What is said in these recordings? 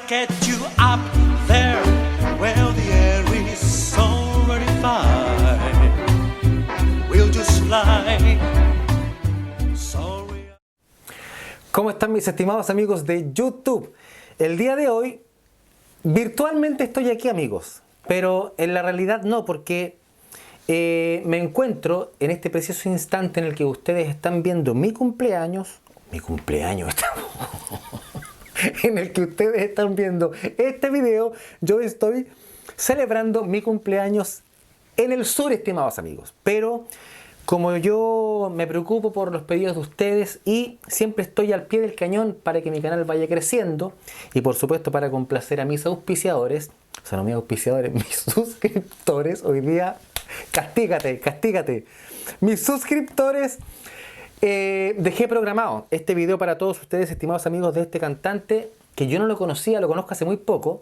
get you up there where the air is so rarefied. We'll just fly. ¿Cómo están mis estimados amigos de YouTube? El día de hoy, virtualmente estoy aquí, amigos, pero en la realidad no, porque me encuentro en este preciso instante en el que ustedes están viendo mi cumpleaños, en el que ustedes están viendo este video. Yo estoy celebrando mi cumpleaños en el sur, estimados amigos, pero como yo me preocupo por los pedidos de ustedes y siempre estoy al pie del cañón para que mi canal vaya creciendo y por supuesto para complacer a mis auspiciadores, o sea no mis auspiciadores, mis suscriptores, hoy día castígate, mis suscriptores, dejé programado este video para todos ustedes, estimados amigos, de este cantante que yo no lo conocía, lo conozco hace muy poco,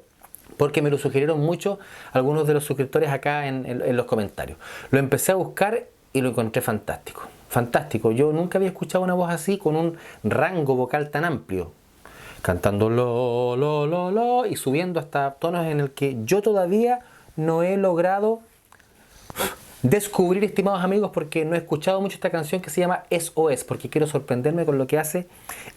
porque me lo sugirieron mucho algunos de los suscriptores acá en los comentarios. Lo empecé a buscar y lo encontré fantástico. Fantástico. Yo nunca había escuchado una voz así con un rango vocal tan amplio. Cantando lo y subiendo hasta tonos en el que yo todavía no he logrado descubrir, estimados amigos, porque no he escuchado mucho esta canción que se llama SOS, porque quiero sorprenderme con lo que hace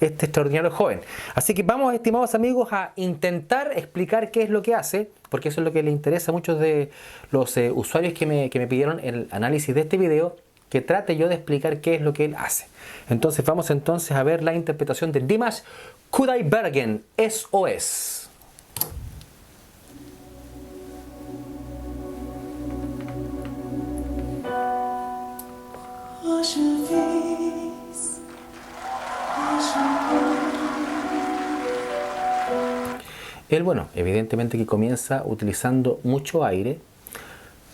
este extraordinario joven. Así que vamos, estimados amigos, a intentar explicar qué es lo que hace, porque eso es lo que le interesa a muchos de los usuarios que me pidieron el análisis de este video, que trate yo de explicar qué es lo que él hace. Entonces vamos entonces a ver la interpretación de Dimash Kudaibergen, SOS. Él, bueno, evidentemente que comienza utilizando mucho aire.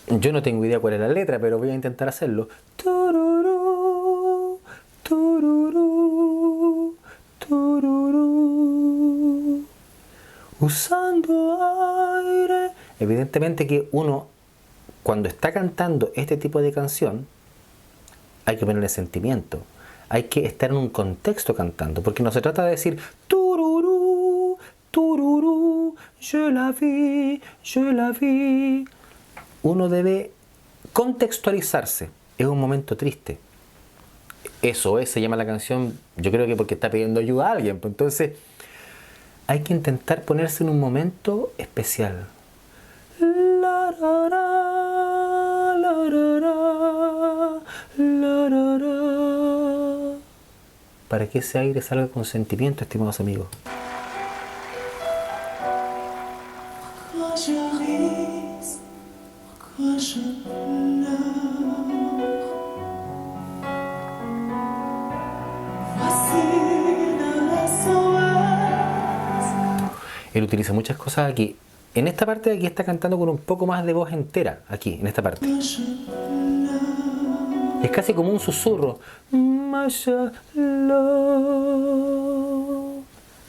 Yo no tengo idea cuál es la letra, pero voy a intentar hacerlo. Tururú, tururú, tururú, usando aire. Evidentemente que uno, cuando está cantando este tipo de canción, hay que ponerle sentimiento. Hay que estar en un contexto cantando, porque no se trata de decir tururú, tururú, je la vi. Uno debe contextualizarse. Es un momento triste. Eso es, se llama la canción, yo creo que porque está pidiendo ayuda a alguien. Entonces, hay que intentar ponerse en un momento especial. La, ra, ra, la, ra, ra, la, ra, ra. Para que ese aire salga con sentimiento, estimados amigos. Él utiliza muchas cosas aquí. En esta parte de aquí está cantando con un poco más de voz entera, aquí, en esta parte. Es casi como un susurro.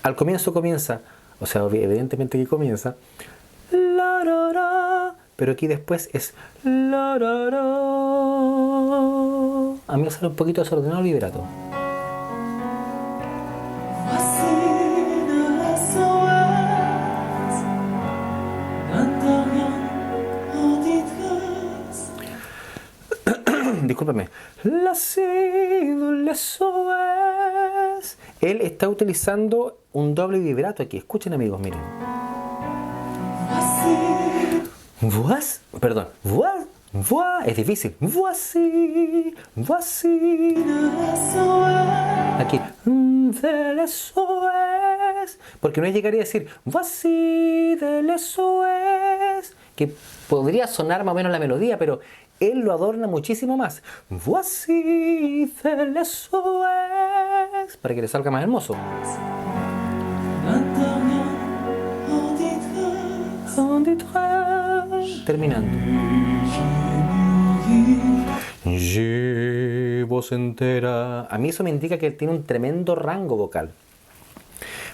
Al comienzo comienza, o sea, evidentemente que comienza, pero aquí después es a mí me sale un poquito desordenado el vibrato. Discúlpame. Él está utilizando un doble vibrato aquí. Escuchen, amigos, miren. Perdón. Es difícil. Aquí. Porque no es llegar y decir que podría sonar más o menos la melodía, pero él lo adorna muchísimo más. Para que le salga más hermoso. Terminando. Voz entera. A mí eso me indica que él tiene un tremendo rango vocal.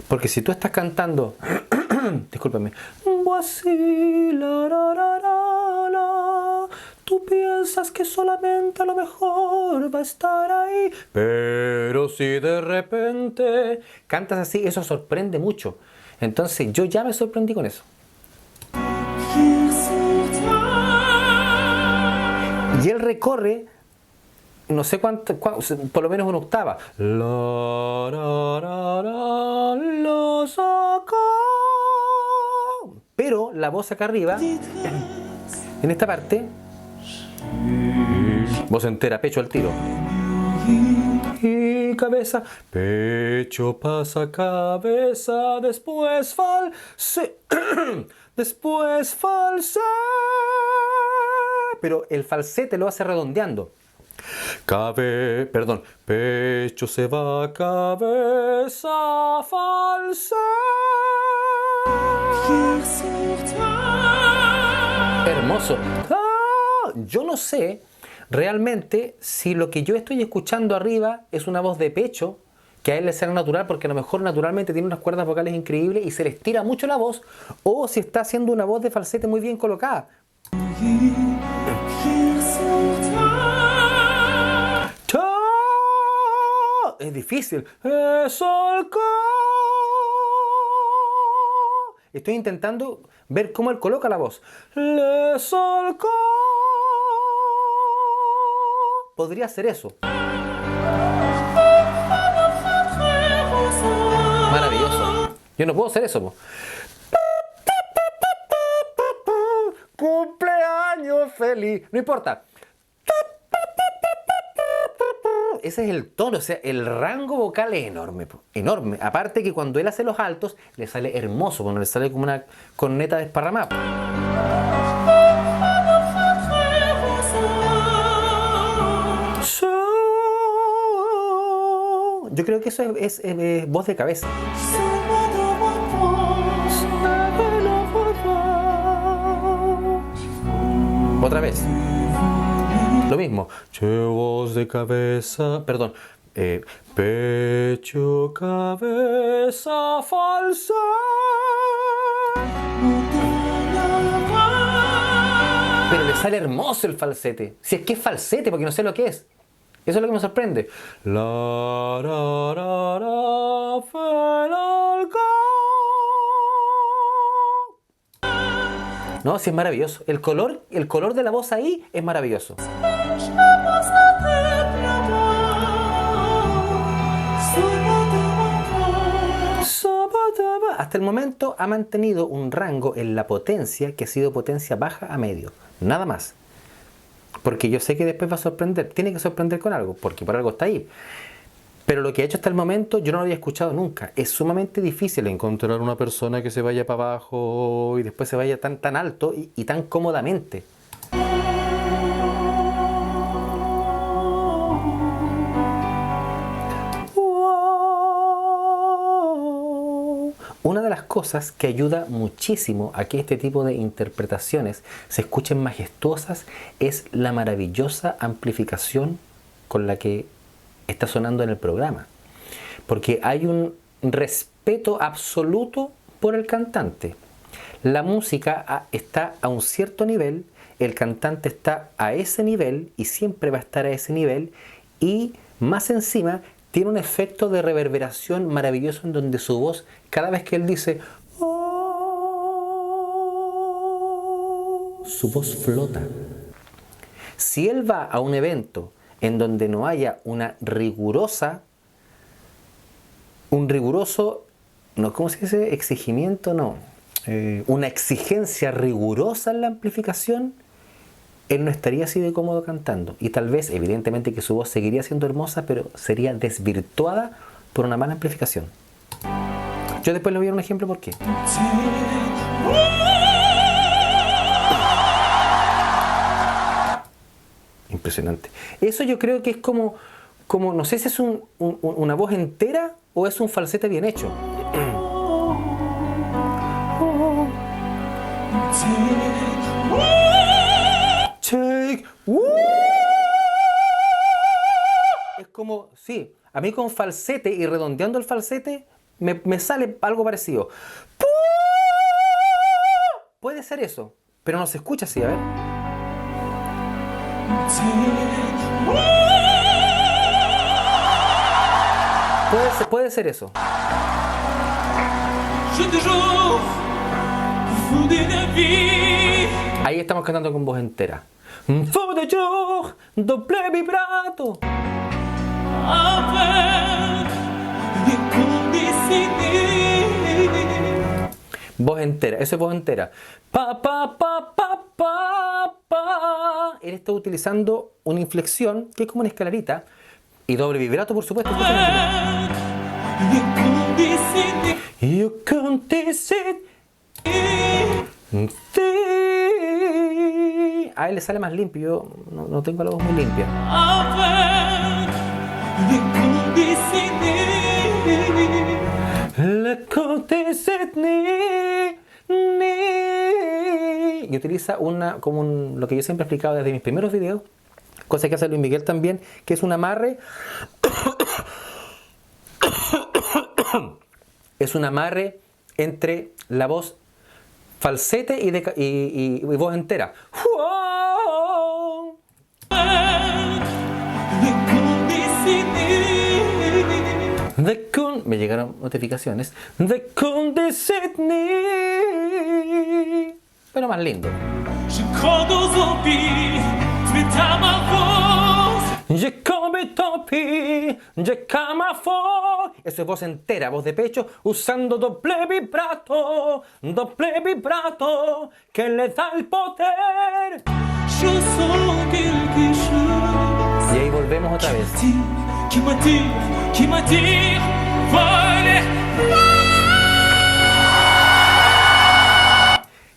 Porque si tú estás cantando, discúlpame, tú piensas que solamente a lo mejor va a estar ahí, pero si de repente cantas así, eso sorprende mucho. Entonces yo ya me sorprendí con eso. Y él recorre, no sé cuánto, por lo menos una octava. La, ra, ra, ra, lo sacó. Pero la voz acá arriba, en esta parte, voz entera, pecho al tiro. Y cabeza, pecho pasa cabeza, después false, después false. Pero el falsete lo hace redondeando. Pecho se va, cabeza falsa. Hermoso. Yo no sé realmente si lo que yo estoy escuchando arriba es una voz de pecho, que a él le será natural porque a lo mejor naturalmente tiene unas cuerdas vocales increíbles y se le estira mucho la voz, o si está haciendo una voz de falsete muy bien colocada. Es difícil. Estoy intentando ver cómo él coloca la voz. Podría ser eso. Maravilloso. Yo no puedo hacer eso, po. Cumpleaños feliz. No importa. Ese es el tono, o sea, el rango vocal es enorme, enorme. Aparte que cuando él hace los altos, le sale hermoso, cuando le sale como una corneta desparramada. Yo creo que eso es voz de cabeza. Otra vez. Lo mismo. Voz de cabeza. Perdón. Pecho, cabeza, falsa. Pero le sale hermoso el falsete. Si es que es falsete, porque no sé lo que es. Eso es lo que me sorprende. La, ra, ra, ra, no, sí es maravilloso. El color de la voz ahí es maravilloso. Hasta el momento ha mantenido un rango en la potencia que ha sido potencia baja a medio. Nada más. Porque yo sé que después va a sorprender. Tiene que sorprender con algo, porque por algo está ahí. Pero lo que ha hecho hasta el momento yo no lo había escuchado nunca. Es sumamente difícil encontrar una persona que se vaya para abajo y después se vaya tan alto y tan cómodamente. Una de las cosas que ayuda muchísimo a que este tipo de interpretaciones se escuchen majestuosas es la maravillosa amplificación con la que está sonando en el programa. Porque hay un respeto absoluto por el cantante. La música está a un cierto nivel, el cantante está a ese nivel y siempre va a estar a ese nivel, y más encima tiene un efecto de reverberación maravilloso en donde su voz, cada vez que él dice "oh", su voz flota. Si él va a un evento en donde no haya un riguroso, no, ¿cómo se dice? Exigimiento, no. Una exigencia rigurosa en la amplificación, él no estaría así de cómodo cantando. Y tal vez, evidentemente, que su voz seguiría siendo hermosa, pero sería desvirtuada por una mala amplificación. Yo después le voy a dar un ejemplo por qué. Impresionante. Eso yo creo que es como no sé si es una voz entera o es un falsete bien hecho. Es como, sí, a mí con falsete y redondeando el falsete me sale algo parecido. Puede ser eso, pero no se escucha así, a ver. Puede ser eso. J'ai toujours fou d'une vie. Ahí estamos cantando con voz entera. Fou de jour, doble vibrato. Avec des conditions. Voz entera, eso es voz entera. Pa, pa, pa, pa, pa, pa. Él está utilizando una inflexión que es como una escalarita. Y doble vibrato, por supuesto. Avec des conditions. You can't taste it. A él le sale más limpio, yo no tengo la voz muy limpia. Avec des conditions. Le can't sit ni. Y utiliza lo que yo siempre he explicado desde mis primeros videos, cosa que hace Luis Miguel también, que es un amarre. Es un amarre entre la voz falsete y voz entera. Me llegaron notificaciones. Pero más lindo. Je crois aux zombies, tu es à ma voix. Je come topi, je cama fo. Eso es voz entera, voz de pecho, usando doble vibrato que le da el poder. Je sens quelque chose Y ahí volvemos otra vez. qui m'attire, voler.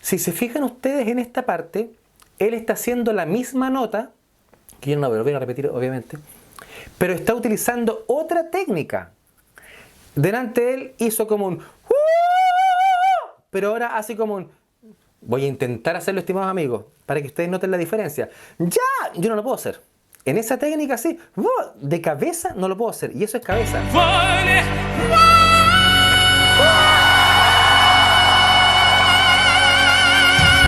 Si se fijan ustedes en esta parte, él está haciendo la misma nota, que yo no lo voy a repetir obviamente, pero está utilizando otra técnica. Delante de él hizo como un pero ahora hace como un. Voy a intentar hacerlo, estimados amigos, para que ustedes noten la diferencia. ¡Ya! Yo no lo puedo hacer. En esa técnica sí, de cabeza no lo puedo hacer, y eso es cabeza. Voler.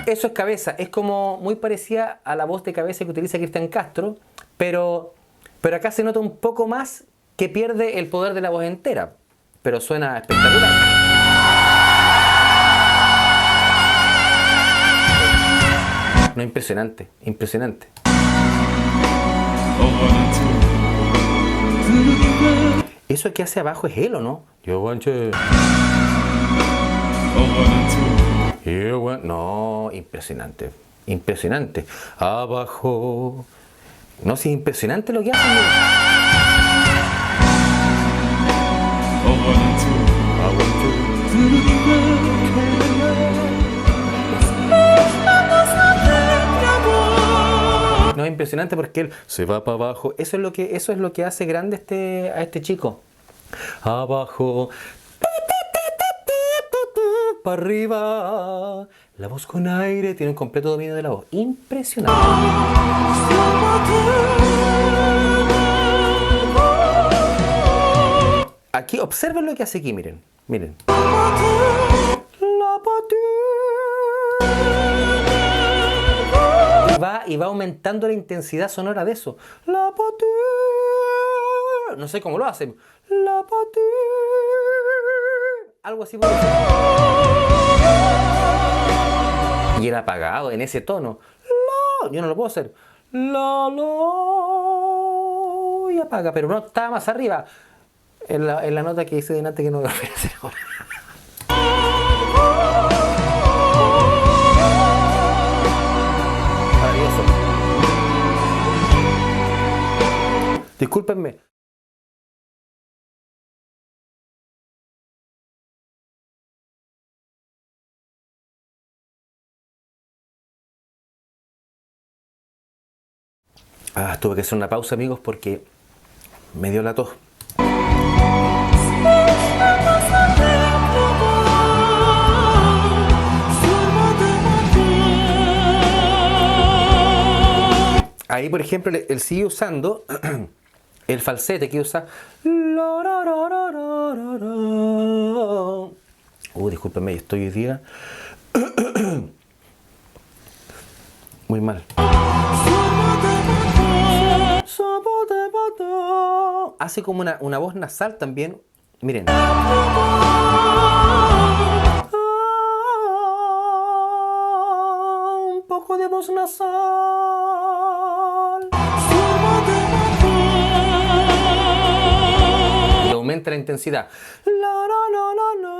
Eso es cabeza, es como muy parecida a la voz de cabeza que utiliza Cristian Castro, pero acá se nota un poco más que pierde el poder de la voz entera, pero suena espectacular. No, impresionante, impresionante. Eso que hace abajo es él, ¿o no? Yo guanche. No, impresionante, impresionante. Abajo. No, si es impresionante lo que hace. No, es impresionante porque él se va para abajo. Eso es lo que hace grande a este chico. Abajo. Para arriba. La voz con aire, tiene un completo dominio de la voz. Impresionante. Aquí, observen lo que hace aquí, miren. Miren. Y va aumentando la intensidad sonora de eso. No sé cómo lo hacen. Algo así por eso. Y el apagado en ese tono. Yo no lo puedo hacer. Y apaga, pero no estaba más arriba. En la nota que hice delante que no voy a hacer ahora. Maravilloso. Discúlpenme. Tuve que hacer una pausa, amigos, porque me dio la tos. Ahí, por ejemplo, él sigue usando el falsete que usa. Discúlpenme, estoy hoy día muy mal. Hace como una voz nasal también. Miren. voz nasal. Y aumenta la intensidad. La, la, la, la, la.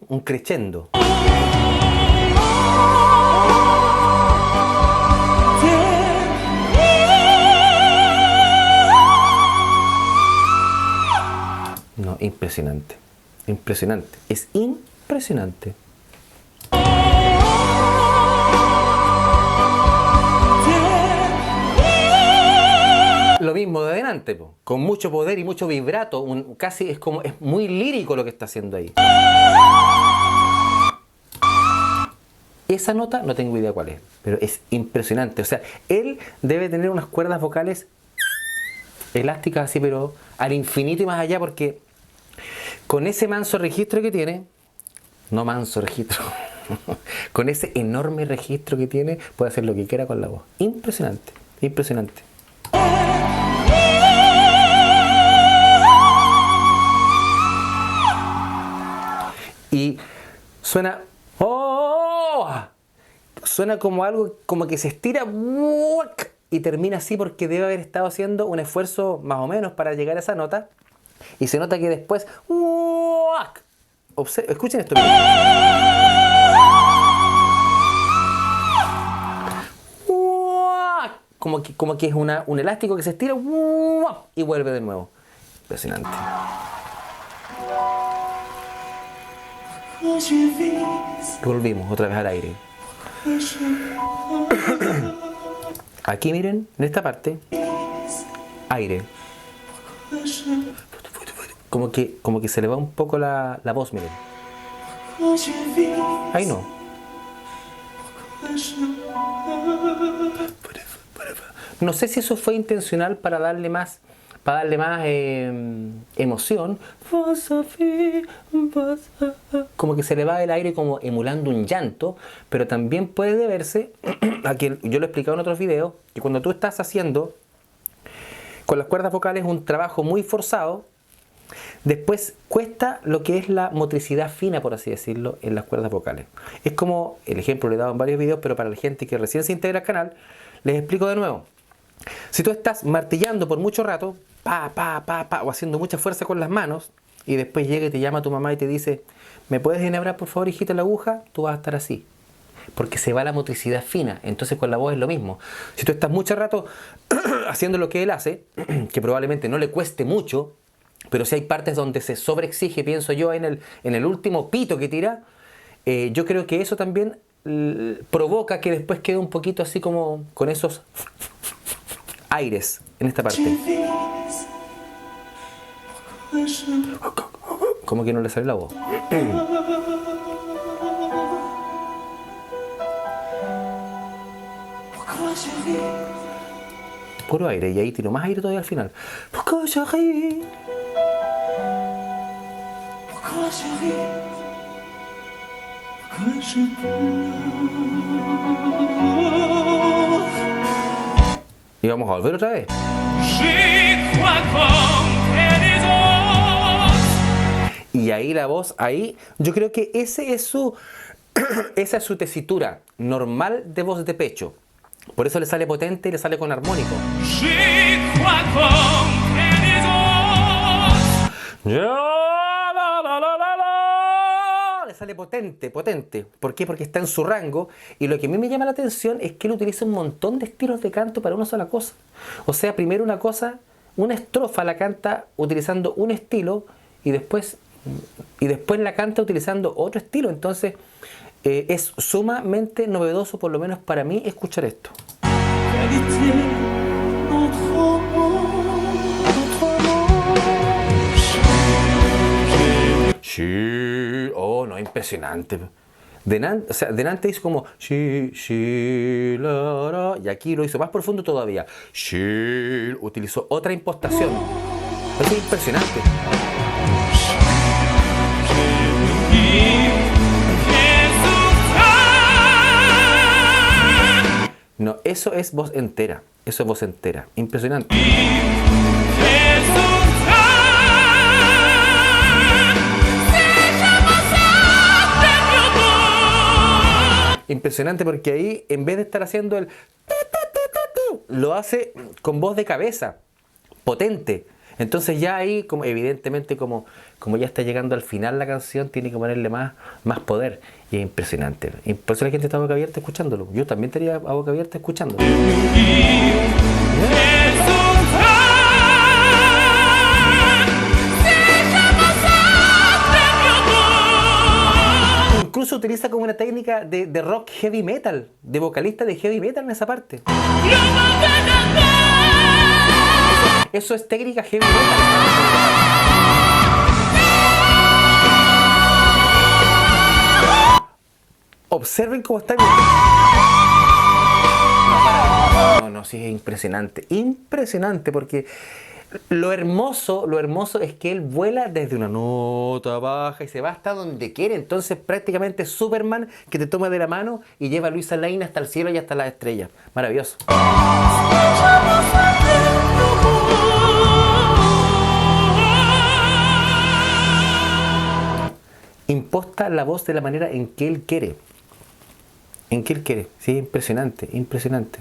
Un crescendo. No, impresionante. Impresionante. Es impresionante. Lo mismo de adelante, po, con mucho poder y mucho vibrato, casi es como, es muy lírico lo que está haciendo ahí. Esa nota no tengo idea cuál es, pero es impresionante. O sea, él debe tener unas cuerdas vocales elásticas así, pero al infinito y más allá, porque con ese manso registro que tiene, no manso registro, con ese enorme registro que tiene, puede hacer lo que quiera con la voz. Impresionante, impresionante. Y suena, ¡oh! Suena como algo, como que se estira y termina así porque debe haber estado haciendo un esfuerzo más o menos para llegar a esa nota. Y se nota que después, escuchen esto. Como que es un elástico que se estira y vuelve de nuevo. Impresionante. Volvimos otra vez al aire. Aquí miren, en esta parte, aire. Como que se le va un poco la voz, miren. Ahí no. No sé si eso fue intencional para darle más emoción. Como que se le va el aire como emulando un llanto, pero también puede deberse a que yo lo he explicado en otros videos, que cuando tú estás haciendo con las cuerdas vocales un trabajo muy forzado, después cuesta lo que es la motricidad fina, por así decirlo, en las cuerdas vocales. Es como, el ejemplo lo he dado en varios videos, pero para la gente que recién se integra al canal, les explico de nuevo. Si tú estás martillando por mucho rato, o haciendo mucha fuerza con las manos, y después llega y te llama tu mamá y te dice, ¿me puedes enhebrar por favor, hijita, la aguja? Tú vas a estar así, porque se va la motricidad fina. Entonces con la voz es lo mismo. Si tú estás mucho rato haciendo lo que él hace, que probablemente no le cueste mucho, pero si hay partes donde se sobreexige, pienso yo, en el último pito que tira, yo creo que eso también provoca que después quede un poquito así como con esos aires en esta parte. Como que no le sale la voz. Puro aire, y ahí tiro más aire todavía al final. Y vamos a volver otra vez. Y ahí la voz, ahí, yo creo que esa es su tesitura normal de voz de pecho. Por eso le sale potente y le sale con armónico. Le sale potente. ¿Por qué? Porque está en su rango. Y lo que a mí me llama la atención es que él utiliza un montón de estilos de canto para una sola cosa. O sea, primero una estrofa la canta utilizando un estilo y después la canta utilizando otro estilo. Entonces es sumamente novedoso, por lo menos para mí, escuchar esto. Sí, oh, no, impresionante. Delante hizo como sí, la, la, y aquí lo hizo más profundo todavía. Sí, utilizó otra impostación. Es impresionante. No, eso es voz entera. Eso es voz entera. Impresionante. impresionante porque ahí, en vez de estar haciendo el lo hace con voz de cabeza, potente. Entonces ya ahí, como evidentemente, como ya está llegando al final la canción, tiene que ponerle más poder. Y es impresionante. Y por eso la gente está a boca abierta escuchándolo. Yo también estaría a boca abierta escuchándolo. Incluso utiliza como una técnica de rock heavy metal, de vocalista de heavy metal en esa parte. Eso es técnica heavy metal. Observen cómo está. No, sí, es impresionante. Impresionante porque lo hermoso es que él vuela desde una nota baja y se va hasta donde quiere. Entonces prácticamente es Superman que te toma de la mano y lleva a Luisa Lane hasta el cielo y hasta las estrellas. Maravilloso. Imposta la voz de la manera en que él quiere. Sí, impresionante, impresionante.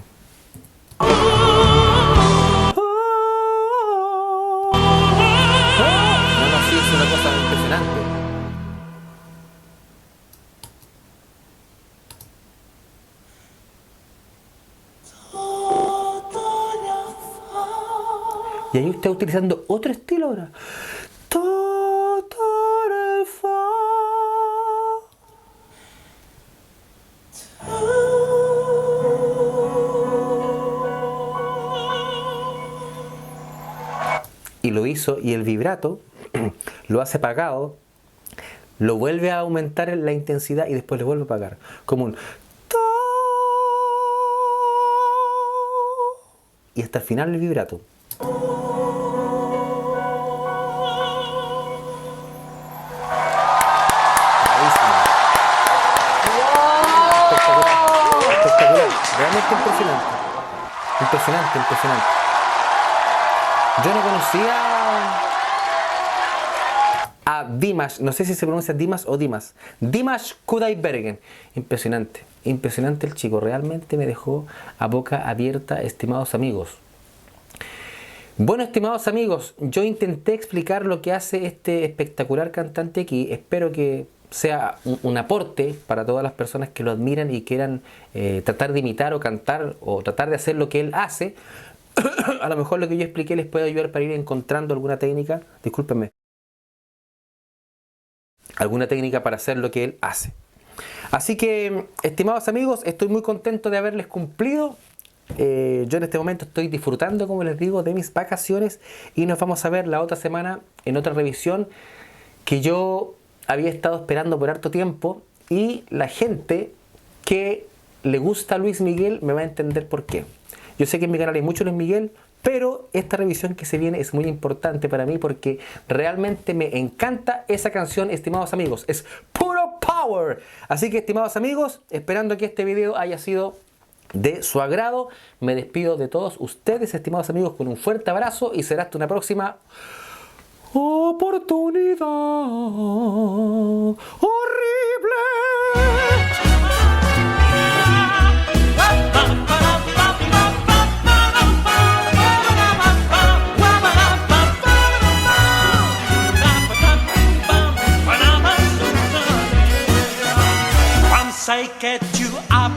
No, sí, es una cosa impresionante. Y ahí está utilizando otro estilo ahora. Y lo hizo, y el vibrato lo hace apagado, lo vuelve a aumentar en la intensidad y después lo vuelve a apagar. Como un y hasta el final el vibrato. Espectacular. Realmente impresionante. Impresionante. Yo no conocía a Dimash, no sé si se pronuncia Dimash o Dimas. Dimash Kudaibergen. Impresionante el chico, realmente me dejó a boca abierta, estimados amigos. Bueno, estimados amigos, yo intenté explicar lo que hace este espectacular cantante aquí. Espero que sea un aporte para todas las personas que lo admiran y quieran tratar de imitar o cantar o tratar de hacer lo que él hace. A lo mejor lo que yo expliqué les puede ayudar para ir encontrando alguna técnica, discúlpenme, alguna técnica para hacer lo que él hace. Así que, estimados amigos, estoy muy contento de haberles cumplido. Yo en este momento estoy disfrutando, como les digo, de mis vacaciones y nos vamos a ver la otra semana en otra revisión que yo había estado esperando por harto tiempo, y la gente que le gusta a Luis Miguel me va a entender por qué. Yo sé que en mi canal hay mucho Luis Miguel, pero esta revisión que se viene es muy importante para mí porque realmente me encanta esa canción, estimados amigos. Es puro power. Así que, estimados amigos, esperando que este video haya sido de su agrado, me despido de todos ustedes, estimados amigos, con un fuerte abrazo y será hasta una próxima oportunidad horrible. Once I get you up